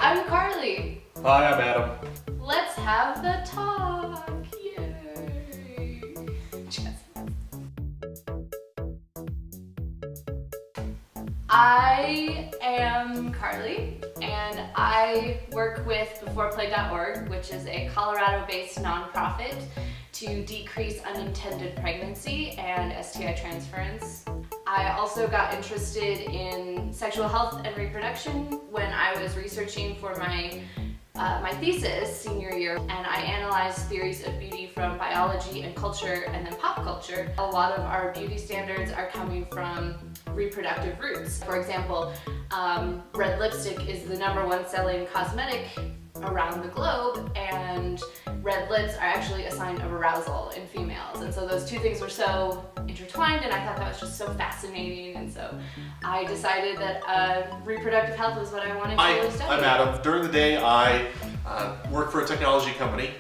I'm Carly. Hi, I'm Adam. Let's have the talk. Yay. I am Carly, and I work with beforeplay.org, which is a Colorado-based nonprofit to decrease unintended pregnancy and STI transference. I also got interested in sexual health and reproduction when I was researching for my thesis senior year, and I analyzed theories of beauty from biology and culture and then pop culture. A lot of our beauty standards are coming from reproductive roots. For example, red lipstick is the #1 selling cosmetic around the globe, and red lips are actually a sign of arousal in females. And so those two things were so intertwined, and I thought that was just so fascinating, and so I decided that reproductive health was what I wanted to really study. I'm Adam. During the day I work for a technology company,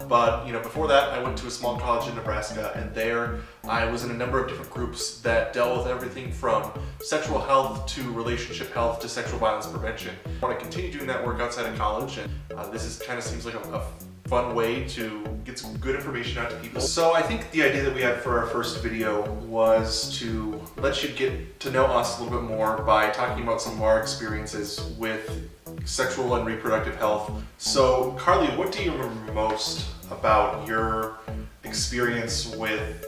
but before that I went to a small college in Nebraska, and there I was in a number of different groups that dealt with everything from sexual health to relationship health to sexual violence prevention. I want to continue doing that work outside of college, and this kind of seems like a fun way to get some good information out to people. So I think the idea that we had for our first video was to let you get to know us a little bit more by talking about some of our experiences with sexual and reproductive health. So Carly, what do you remember most about your experience with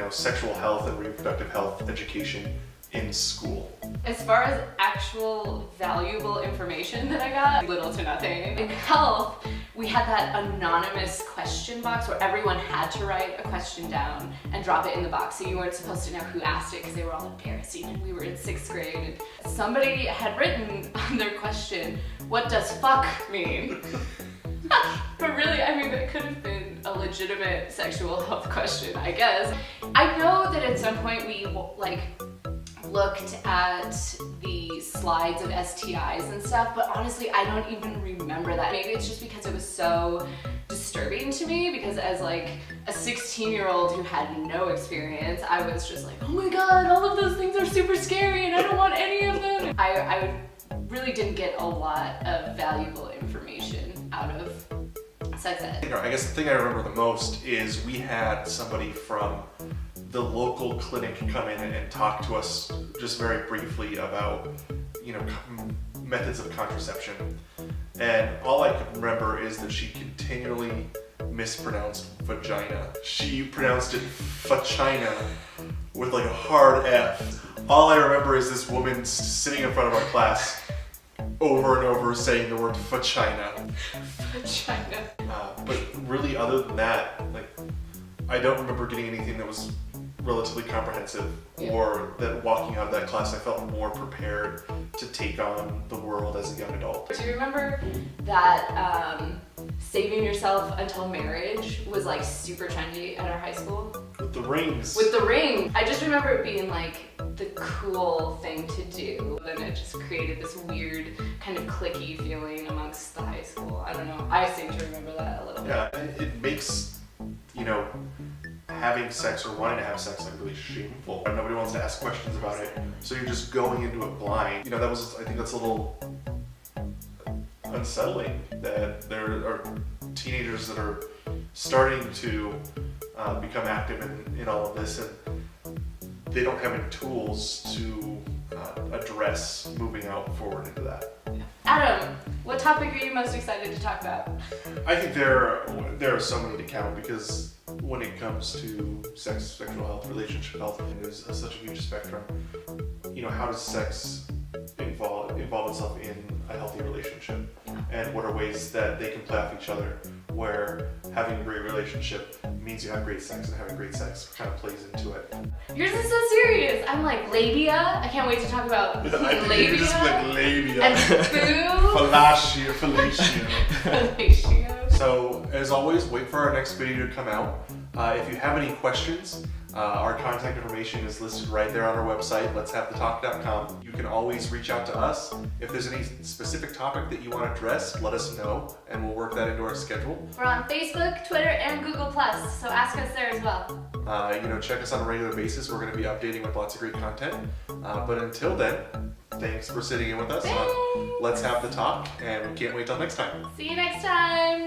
sexual health and reproductive health education in school? As far as actual valuable information that I got, little to nothing. In health, we had that anonymous question box where everyone had to write a question down and drop it in the box, so you weren't supposed to know who asked it because they were all embarrassing, and we were in 6th grade. And somebody had written on their question, "What does fuck mean?" But really, I mean, that could have been a legitimate sexual health question, I guess. I know that at some point we looked at the slides of STIs and stuff, but honestly, I don't even remember that. Maybe it's just because it was so disturbing to me, because as a 16-year-old who had no experience, I was just like, oh my god, all of those things are super scary and I don't want any of them. I really didn't get a lot of valuable information out of sex ed. I guess the thing I remember the most is we had somebody from the local clinic come in and talk to us just very briefly about methods of contraception, and all I can remember is that she continually mispronounced vagina. She pronounced it vagina with a hard F. All I remember is this woman sitting in front of our class over and over saying the word vagina. Vagina. But really, other than that, I don't remember getting anything that was relatively comprehensive, or that walking out of that class I felt more prepared to take on the world as a young adult. Do you remember that saving yourself until marriage was super trendy at our high school? With the rings. With the ring. I just remember it being the cool thing to do. Then it just created this weird kind of cliquey feeling amongst the high school. I don't know. I seem to remember that a little bit. Yeah, it makes, having sex or wanting to have sex really shameful. Nobody wants to ask questions about it, so you're just going into it blind. I think that's a little unsettling that there are teenagers that are starting to become active in all of this, and they don't have any tools to address moving out forward into that. Adam, what topic are you most excited to talk about? I think there are so many to count, because when it comes to sex, sexual health, relationship health, there's such a huge spectrum. How does sex involve itself in a healthy relationship? And what are ways that they can play off each other, where having a great relationship means you have great sex, and having great sex kind of plays into it. Yours is so serious. I'm labia. I can't wait to talk about labia. You just went labia. And boo. Fellatio. Fellatio. So, as always, wait for our next video to come out. If you have any questions, our contact information is listed right there on our website, letshavethetalk.com. You can always reach out to us. If there's any specific topic that you want to address, let us know, and we'll work that into our schedule. We're on Facebook, Twitter, and Google+, so ask us there as well. Check us on a regular basis. We're going to be updating with lots of great content. But until then, Thanks for sitting in with us. Thanks. Let's have the talk, and we can't wait till next time. See you next time.